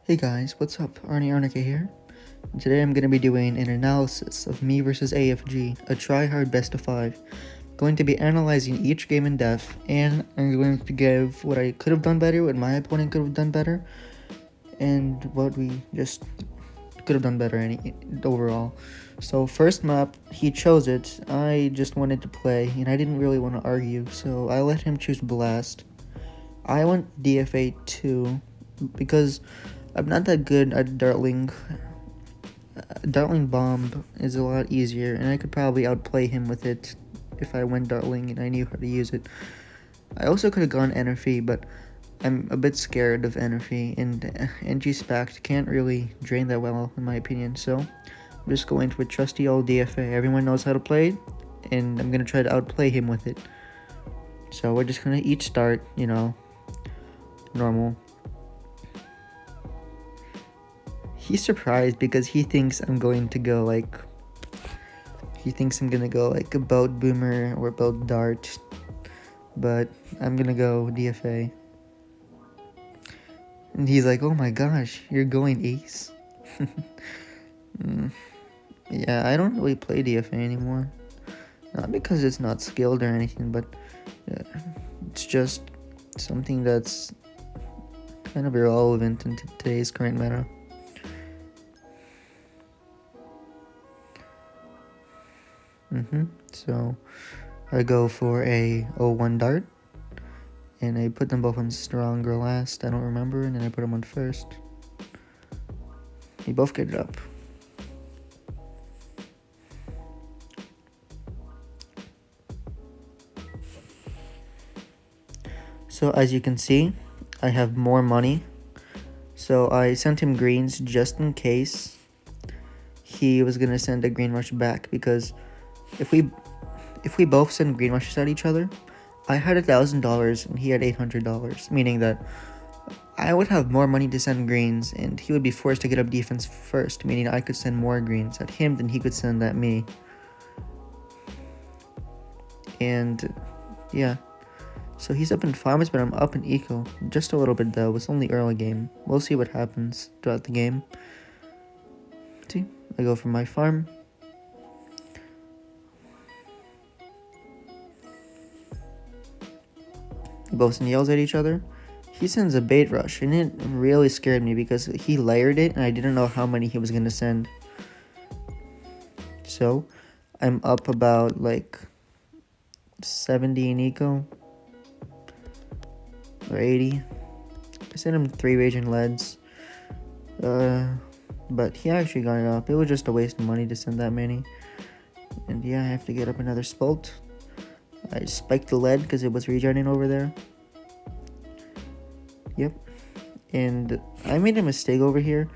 Hey guys, what's up? Arnie Arnica here. And today I'm going to be doing an analysis of me versus AFG, a try-hard best of 5. Going to be analyzing each game in depth, and I'm going to give what I could have done better, what my opponent could have done better, and what we just could have done better overall. So first map, he chose it. I just wanted to play, and I didn't really want to argue, so I let him choose Blast. I went DFA 2 because I'm not that good at Dartling. Dartling Bomb is a lot easier, and I could probably outplay him with it if I went Dartling and I knew how to use it. I also could have gone Energy, but I'm a bit scared of Energy, and NG Spact can't really drain that well, in my opinion, so I'm just going to a trusty old DFA. Everyone knows how to play it, and I'm going to try to outplay him with it. So we're just going to each start, normal. He's surprised because he thinks I'm going to go like a boat boomer or boat dart, but I'm gonna go DFA. And he's like, oh my gosh, you're going ace. Yeah, I don't really play DFA anymore. Not because it's not skilled or anything, but it's just something that's kind of irrelevant in today's current meta. So I go for a 0-1 dart, and I put them both on strong or last, I don't remember, and then I put them on first. They both get it up. So as you can see, I have more money, so I sent him greens just in case he was gonna send a green rush back, because if we both send green rushes at each other, I had $1,000 and he had $800, meaning that I would have more money to send greens and he would be forced to get up defense first, meaning I could send more greens at him than he could send at me. And yeah, so he's up in farms, but I'm up in eco just a little bit though. It's only early game. We'll see what happens throughout the game. See, I go for my farm. We both send yells at each other. He sends a bait rush, and it really scared me because he layered it and I didn't know how many he was going to send. So I'm up about like 70 in eco or 80. I sent him 3 raging leads, but he actually got it up. It was just a waste of money to send that many. And yeah, I have to get up another spult. I spiked the lead because it was regenerating over there. Yep. And I made a mistake over here.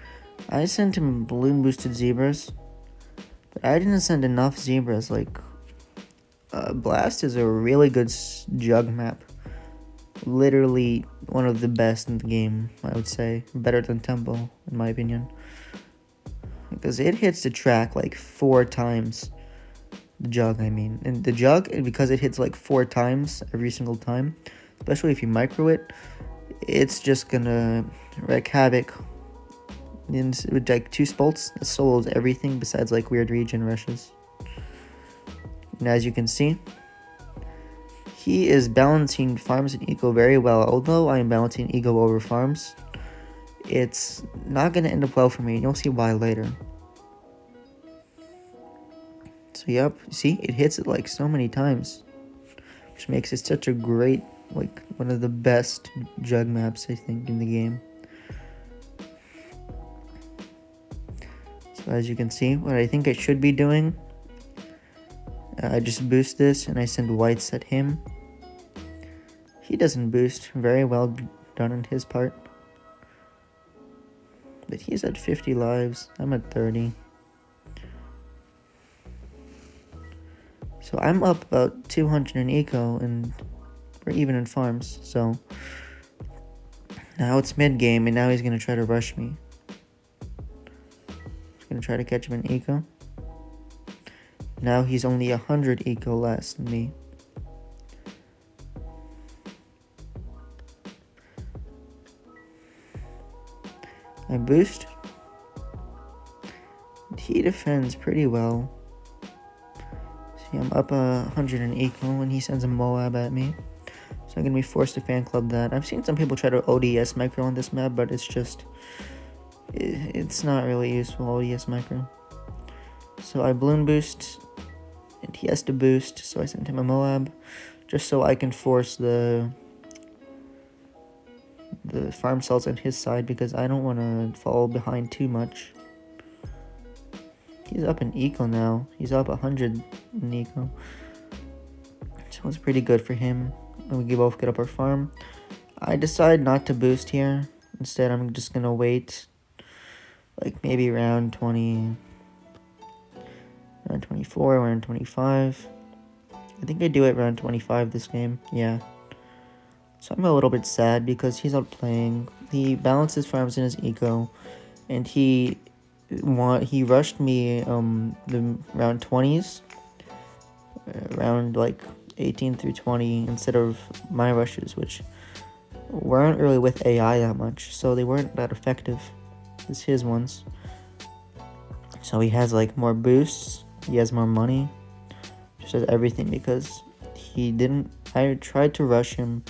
I sent him balloon boosted zebras, but I didn't send enough zebras. Like, Blast is a really good jug map. Literally one of the best in the game, I would say. Better than Temple, in my opinion. Because it hits the track like 4 times. The jug, I mean. And the jug, because it hits like 4 times every single time, especially if you micro it, it's just gonna wreak havoc. And with like 2 spults, it solos everything besides like weird regen rushes. And as you can see, he is balancing farms and eco very well. Although I am balancing eco over farms, it's not gonna end up well for me, and you'll see why later. So yep, see, it hits it like so many times, which makes it such a great, like one of the best jug maps I think in the game. So as you can see, what I think I should be doing, I just boost this and I send whites at him. He doesn't boost, very well done on his part. But he's at 50 lives, I'm at 30. So I'm up about 200 in eco, and we're even in farms. So now it's mid game, and now he's gonna try to rush me. He's gonna try to catch him in eco. Now he's only 100 eco less than me. I boost. He defends pretty well. See, I'm up 100 in eco when he sends a Moab at me. So I'm going to be forced to fan club that. I've seen some people try to ODS micro on this map, but it's just... it's not really useful, ODS micro. So I balloon boost, and he has to boost, so I sent him a Moab, just so I can force the farm cells on his side, because I don't want to fall behind too much. He's up in eco now. He's up 100 in eco. So it's pretty good for him. And we both get up our farm. I decide not to boost here. Instead, I'm just going to wait. Like maybe around 20... around 24, around 25. I think I do it around 25 this game. Yeah. So I'm a little bit sad because he's out playing. He balances farms in his eco. And he rushed me the round 20s, around like 18 through 20 instead of my rushes, which weren't really with AI that much, so they weren't that effective as his ones. So he has like more boosts, he has more money, just has everything because I tried to rush him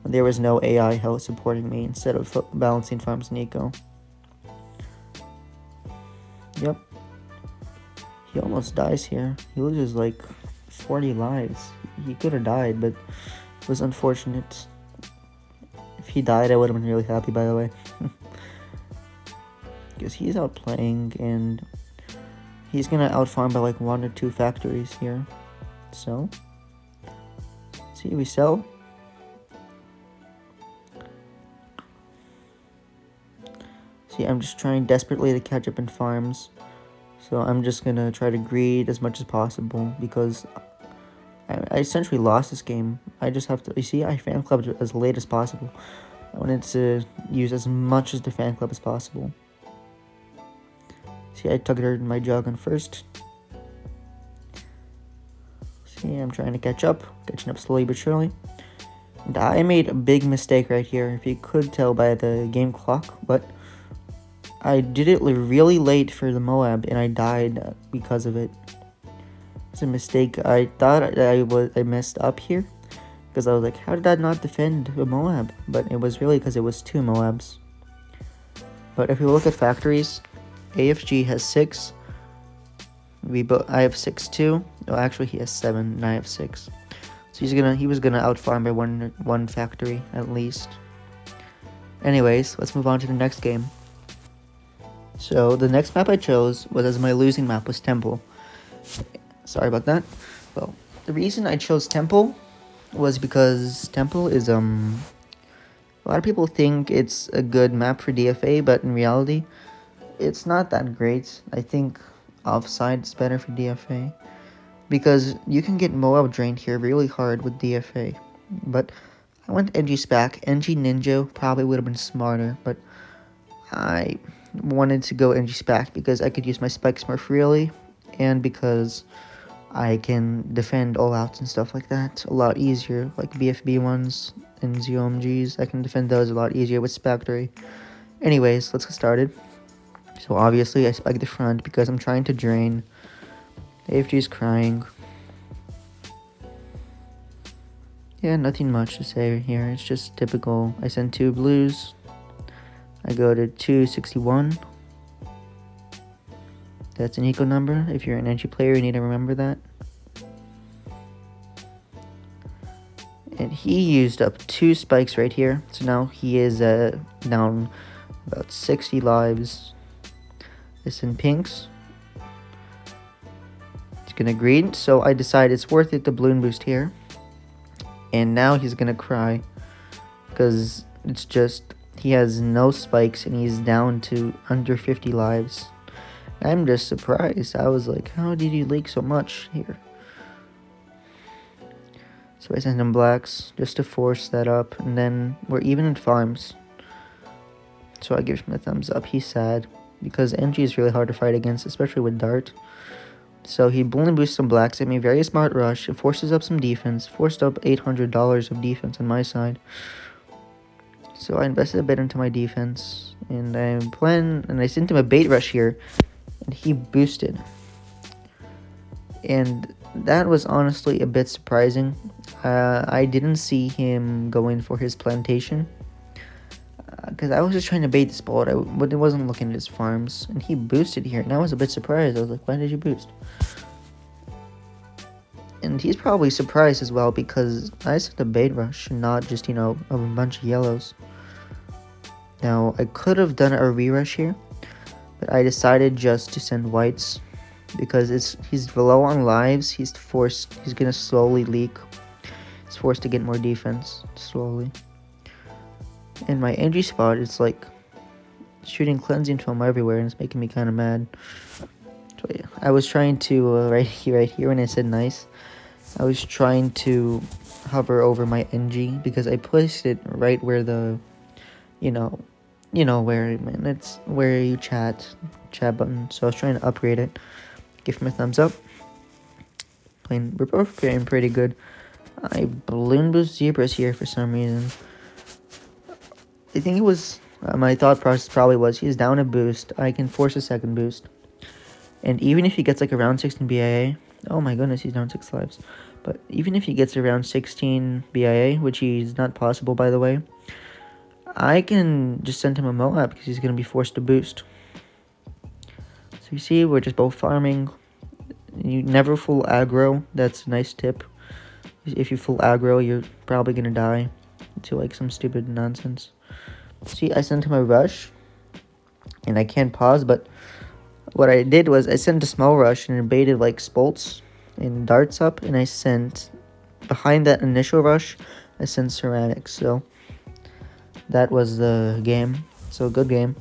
when there was no AI help supporting me instead of balancing farms and eco. Yep. He almost dies here. He loses like 40 lives. He could have died, but it was unfortunate. If he died, I would have been really happy, by the way. Because he's out playing, and he's going to outfarm by like 1 or 2 factories here. So, see, we sell. See, I'm just trying desperately to catch up in farms. So I'm just going to try to greed as much as possible because I essentially lost this game. I just have to... You see, I fan clubbed as late as possible. I wanted to use as much as the fan club as possible. See, I took it in my jug on first. See, I'm trying to catch up. Catching up slowly but surely. And I made a big mistake right here, if you could tell by the game clock, but I did it really late for the Moab, and I died because of it. It's a mistake. I thought I messed up here, because I was like, how did I not defend a Moab? But it was really because it was 2 Moabs. But if we look at factories, AFG has 6. I have 6 too. No, actually he has 7, and I have 6. So he was gonna outfarm by one factory at least. Anyways, let's move on to the next game. So the next map I chose was, as my losing map, was Temple. Sorry about that. Well, the reason I chose Temple was because Temple is a lot of people think it's a good map for DFA, but in reality, it's not that great. I think Offside is better for DFA because you can get Moab drained here really hard with DFA. But I went NG Spac. NG Ninja probably would have been smarter, but I wanted to go NG Spac because I could use my spikes more freely, and because I can defend all outs and stuff like that a lot easier, like BFB ones and ZOMGs. I can defend those a lot easier with Spectre. Anyways, let's get started. So obviously I spike the front because I'm trying to drain. AFG is crying. Yeah, nothing much to say here. It's just typical. I send 2 blues. I go to 261. That's an eco number. If you're an NG player, you need to remember that. And he used up 2 spikes right here. So now he is down about 60 lives. This in pinks. He's gonna greed. So I decide it's worth it to balloon boost here. And now he's gonna cry. Because it's just... he has no spikes and he's down to under 50 lives. I'm just surprised. I was like, how did you leak so much here? So I sent him blacks just to force that up. And then we're even in farms. So I give him a thumbs up. He's sad because NG is really hard to fight against, especially with Dart. So he balloon boosts some blacks at me. Very smart rush. It forces up some defense. Forced up $800 of defense on my side. So I invested a bit into my defense, and I sent him a bait rush here, and he boosted. And that was honestly a bit surprising. I didn't see him going for his plantation, because I was just trying to bait this bullet. I wasn't looking at his farms, and he boosted here, and I was a bit surprised. I was like, why did you boost? And he's probably surprised as well, because I sent a bait rush, not just, a bunch of yellows. Now, I could have done a re-rush here, but I decided just to send whites, because he's low on lives. He's gonna slowly leak. He's forced to get more defense, slowly. And my NG spot, it's like shooting cleansing film everywhere, and it's making me kind of mad. So yeah, I was trying to, right here when I said nice, I was trying to hover over my NG, because I placed it right where the, where, man, it's where you chat button. So I was trying to upgrade it. Give him a thumbs up. We're both playing pretty good. I balloon boost zebras here for some reason. I think it was, my thought process probably was, he's down a boost, I can force a second boost. And even if he gets like around 16 BIA, oh my goodness, he's down 6 lives. But even if he gets around 16 BIA, which is not possible by the way, I can just send him a Moab, because he's going to be forced to boost. So you see, we're just both farming. You never full aggro, that's a nice tip. If you full aggro, you're probably going to die to like some stupid nonsense. See, I sent him a rush, and I can't pause, but what I did was I sent a small rush and baited like spolts and darts up, and I sent, behind that initial rush, I sent ceramics. So that was the game. So good game.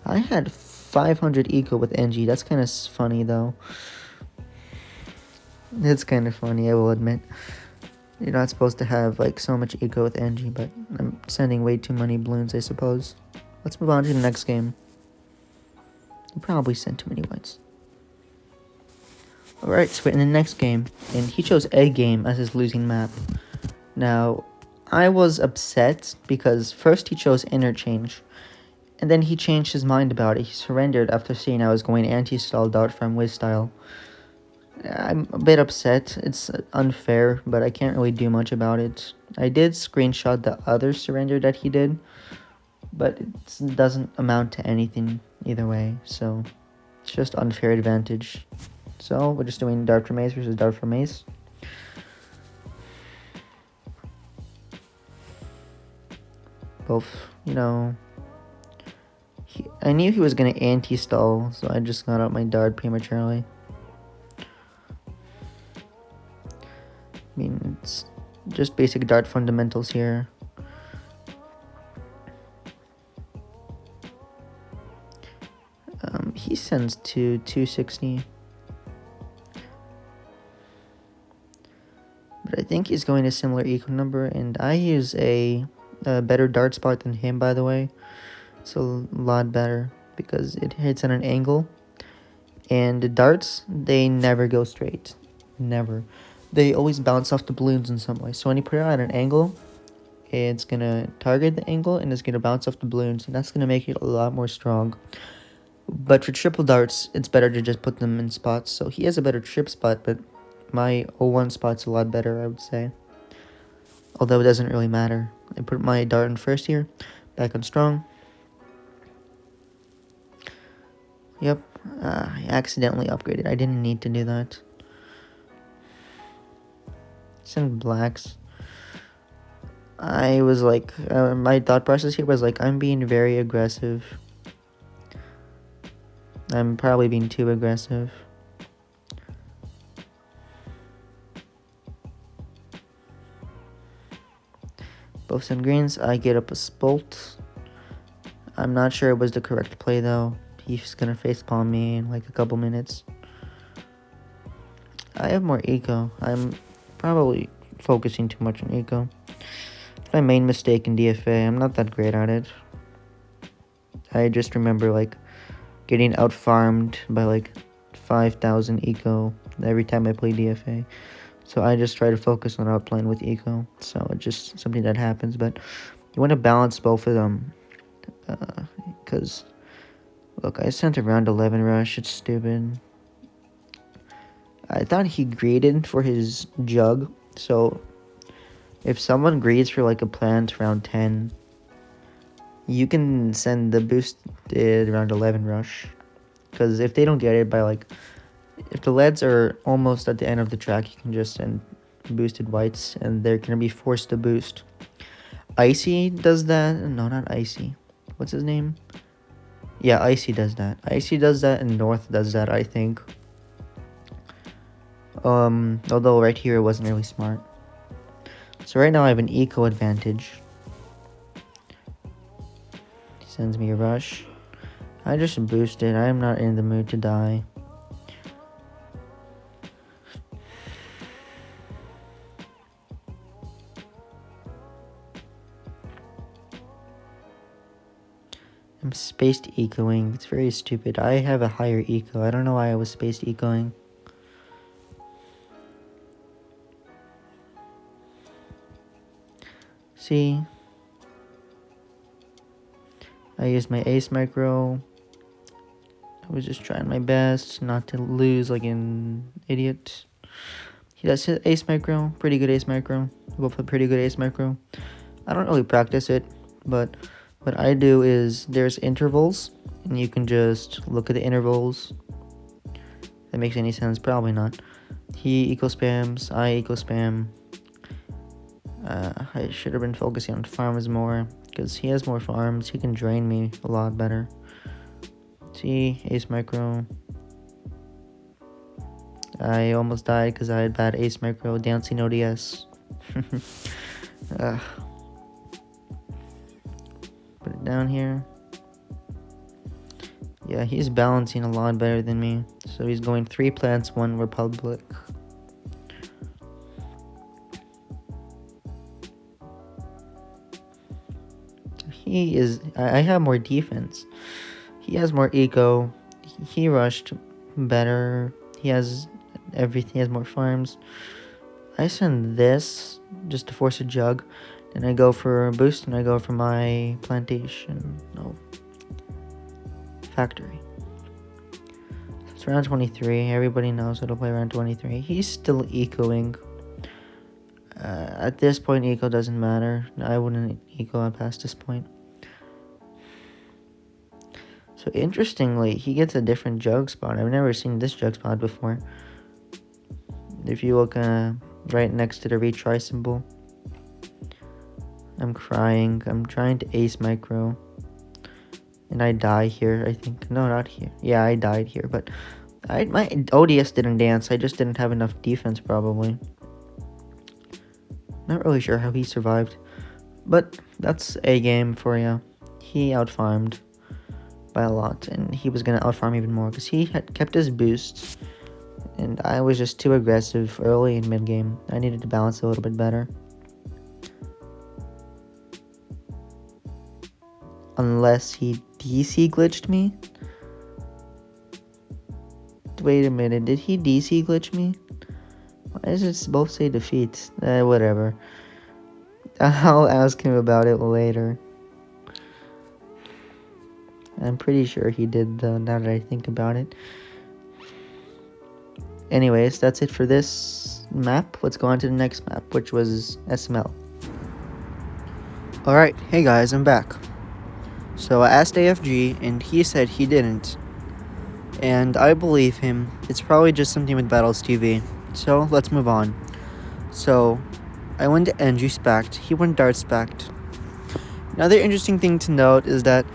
I had 500 eco with NG. That's kind of funny though. It's kind of funny, I will admit. You're not supposed to have like so much eco with NG, but I'm sending way too many balloons, I suppose. Let's move on to the next game. I probably sent too many whites. Alright, so we're in the next game, and he chose A game as his losing map. Now, I was upset because first he chose Interchange, and then he changed his mind about it. He surrendered after seeing I was going anti-stall dart from Wiz style. I'm a bit upset. It's unfair, but I can't really do much about it. I did screenshot the other surrender that he did, but it doesn't amount to anything either way, so it's just unfair advantage. So we're just doing dart from ace versus dart from ace. Both, I knew he was gonna anti-stall, so I just got out my dart prematurely. I mean, it's just basic dart fundamentals here. He sends to 260. But I think he's going a similar eco number, and I use a better dart spot than him, by the way. It's a lot better, because it hits at an angle. And the darts, they never go straight. Never. They always bounce off the balloons in some way. So when you put it at an angle, it's going to target the angle, and it's going to bounce off the balloons, and that's going to make it a lot more strong. But for triple darts, it's better to just put them in spots. So he has a better trip spot, but my 01 spot's a lot better, I would say. Although it doesn't really matter. I put my dart in first here, back on strong. Yep, I accidentally upgraded. I didn't need to do that. Send blacks. I was like, my thought process here was like, I'm being very aggressive. I'm probably being too aggressive. Both send greens. I get up a spolt. I'm not sure it was the correct play though. He's gonna facepalm me in like a couple minutes. I have more eco. I'm probably focusing too much on eco. It's my main mistake in DFA. I'm not that great at it. I just remember like getting out farmed by like 5,000 eco every time I play DFA. So I just try to focus on outplaying with eco. So it's just something that happens. But You want to balance both of them. Because, look, I sent a round 11 rush. It's stupid. I thought he graded for his jug. So, if someone grades for like a plant round 10, you can send the boosted round 11 rush. Because if they don't get it by like, if the leads are almost at the end of the track, you can just send boosted whites and they're going to be forced to boost. Icy does that. No, not Icy. What's his name? Yeah, Icy does that. Icy does that and North does that, I think. Although right here it wasn't really smart. So right now I have an eco advantage. He sends me a rush. I just boosted. I am not in the mood to die. I'm spaced ecoing. It's very stupid. I have a higher eco. I don't know why I was spaced ecoing. See? I used my ace micro. I was just trying my best not to lose like an idiot. He does hit ace micro. Pretty good ace micro. Both have pretty good ace micro. I don't really practice it, but what I do is there's intervals, and you can just look at the intervals. If that makes any sense, probably not. He eco spams, I eco spam. I should have been focusing on farms more, because he has more farms. He can drain me a lot better. See, ace micro. I almost died because I had bad ace micro, dancing ODS. Put it down here. Yeah, he's balancing a lot better than me. So he's going 3 plants, 1 republic. He is... I have more defense. He has more eco. He rushed better. He has everything. He has more farms. I send this just to force a jug. Then I go for a boost and I go for my plantation. No. Factory. So it's round 23. Everybody knows how to play round 23. He's still ecoing. At this point, eco doesn't matter. I wouldn't eco past this point. So interestingly, he gets a different jug spot. I've never seen this jug spot before. If you look right next to the retry symbol. I'm crying. I'm trying to ace micro. And I die here, I think. No, not here. Yeah, I died here. But my ODS didn't dance. I just didn't have enough defense, probably. Not really sure how he survived. But that's a game for you. He outfarmed by a lot. And he was going to outfarm even more. Because he had kept his boosts. And I was just too aggressive early in mid-game. I needed to balance a little bit better. Unless he DC glitched me. Wait a minute, did he DC glitch me? Why does it both say defeat? Whatever. I'll ask him about it later. I'm pretty sure he did though, now that I think about it. Anyways, that's it for this map. Let's go on to the next map, which was SML. Alright, hey guys, I'm back. So I asked AFG, and he said he didn't. And I believe him. It's probably just something with Battles TV. So let's move on. So I went to NG Spact. He went Dart Spact. Another interesting thing to note is that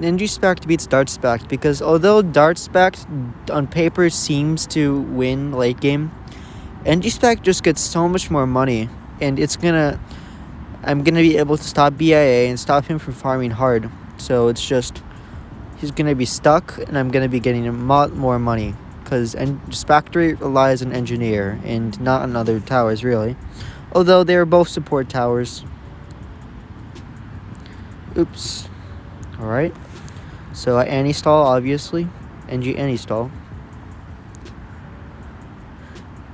NG Spact beats Dart Spact, because although Dart Spact on paper seems to win late game, NG Spact just gets so much more money, and I'm gonna be able to stop BIA and stop him from farming hard. So it's just, he's gonna be stuck, and I'm gonna be getting a lot more money, because Factory relies on Engineer and not on other towers really, although they are both support towers. Oops. Alright, so I anti-stall, obviously. NG anti-stall.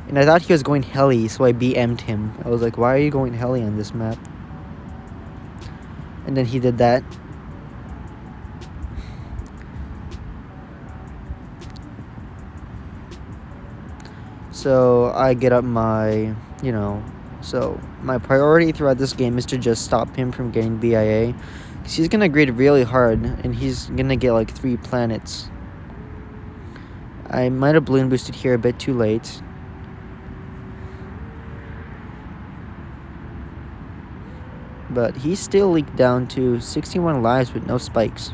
And And I thought he was going heli, so I BM'd him. I was like, why are you going heli on this map? And then he did that. So I get up my, so my priority throughout this game is to just stop him from getting BIA. Because he's going to grid really hard, and he's going to get like 3 planets. I might have balloon boosted here a bit too late. But he still leaked down to 61 lives with no spikes.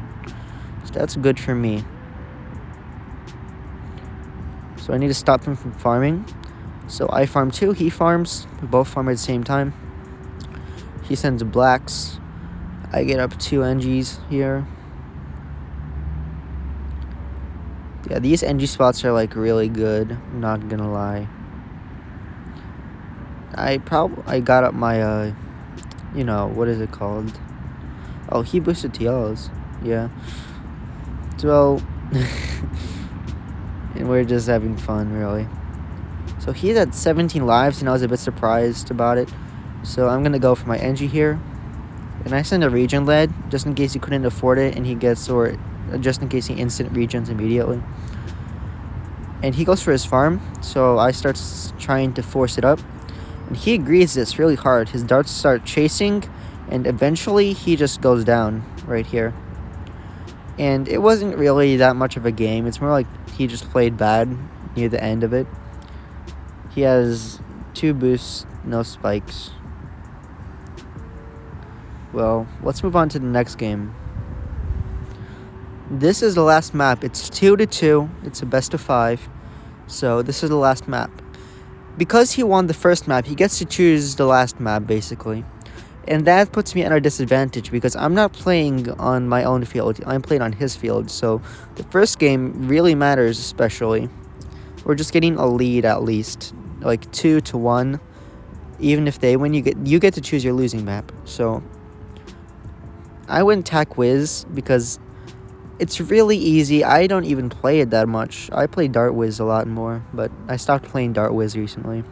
So that's good for me. So I need to stop him from farming. So I farm 2, he farms. We both farm at the same time. He sends blacks. I get up 2 NGs here. Yeah, these NG spots are like really good. I'm not gonna lie. I got up my what is it called? Oh, he boosted TLs. Yeah. So and we're just having fun, really. So he's at 17 lives, and I was a bit surprised about it. So I'm gonna go for my NG here, and I send a regen lead just in case he couldn't afford it, and he gets, or just in case he instant regens immediately. And he goes for his farm, so I start trying to force it up, and he agrees this really hard. His darts start chasing, and eventually he just goes down right here. And it wasn't really that much of a game. It's more like he just played bad near the end of it. He has 2 boosts, no spikes. Well, let's move on to the next game. This is the last map. It's 2-2. It's a best of 5. So this is the last map. Because he won the first map, he gets to choose the last map, basically. And that puts me at a disadvantage because I'm not playing on my own field. I'm playing on his field. So the first game really matters, especially. We're just getting a lead at least. Like 2-1. Even if they win, you get to choose your losing map. So I went Tac Wiz because it's really easy. I don't even play it that much. I play Dart Wiz a lot more, but I stopped playing Dart Wiz recently.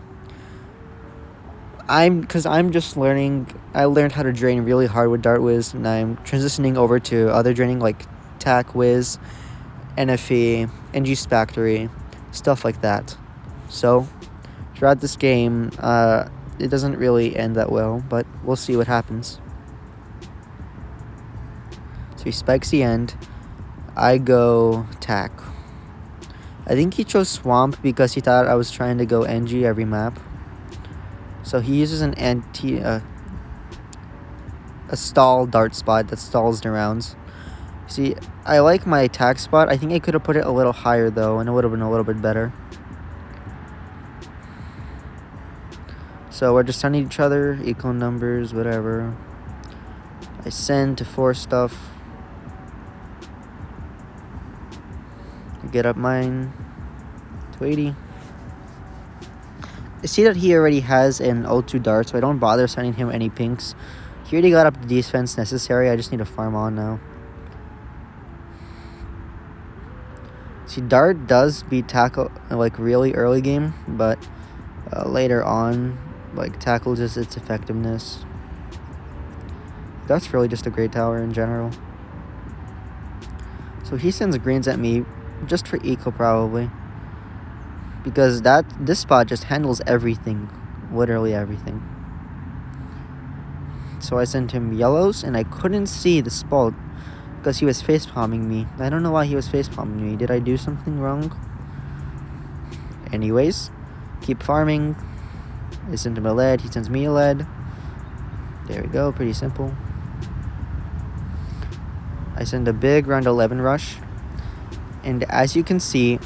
Because I'm just learning. I learned how to drain really hard with Dart Wiz, and I'm transitioning over to other draining like Tac Wiz, NFE, NG Factory, stuff like that. So throughout this game, it doesn't really end that well, but we'll see what happens. So he spikes the end. I go Tac. I think he chose Swamp because he thought I was trying to go NG every map. So he uses an a stall dart spot that stalls the rounds. See, I like my attack spot. I think I could have put it a little higher though, and it would have been a little bit better. So we're just sending each other eco numbers, whatever. I send to force stuff. I get up mine to 80. I see that he already has an O2 dart, so I don't bother sending him any pinks. He already got up the defense necessary. I just need to farm on now. See, dart does beat tackle like really early game, but later on, like tackle just its effectiveness. That's really just a great tower in general. So he sends greens at me just for eco probably. Because this spot just handles everything. Literally everything. So I sent him yellows, and I couldn't see the spot because he was facepalming me. I don't know why he was facepalming me. Did I do something wrong? Anyways, keep farming. I sent him a lead. He sends me a lead. There we go. Pretty simple. I send a big round 11 rush. And as you can see,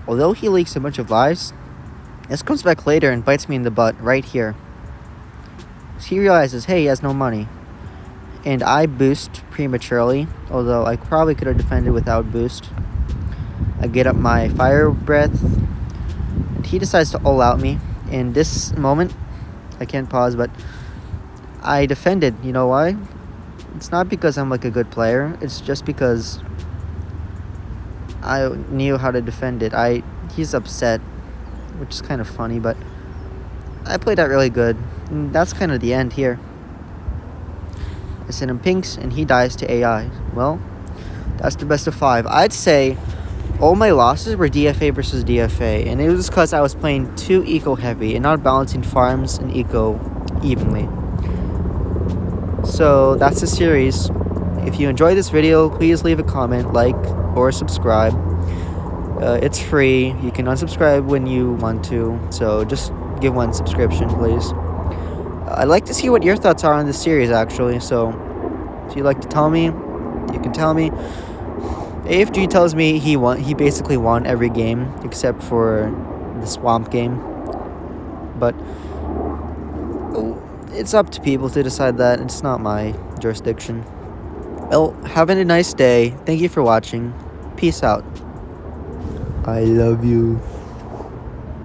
although he leaks a bunch of lives, this comes back later and bites me in the butt right here. So he realizes, hey, he has no money. And I boost prematurely, although I probably could have defended without boost. I get up my fire breath, and he decides to all out me. In this moment, I can't pause, but I defended. You know why? It's not because I'm like a good player. It's just because I knew how to defend it. He's upset, which is kind of funny, but I played out really good. And that's kind of the end here. I sent him pinks, and he dies to AI. Well, that's the best of 5. I'd say all my losses were DFA versus DFA, and it was because I was playing too eco-heavy and not balancing farms and eco evenly. So that's the series. If you enjoyed this video, please leave a comment, like, or subscribe. It's free. You can unsubscribe when you want to, so just give one subscription, please. I'd like to see what your thoughts are on this series, actually, so if you'd like to tell me, you can tell me. AFG tells me he basically won every game except for the swamp game, but it's up to people to decide that. It's not my jurisdiction. Well, having a nice day. Thank you for watching. Peace out. I love you.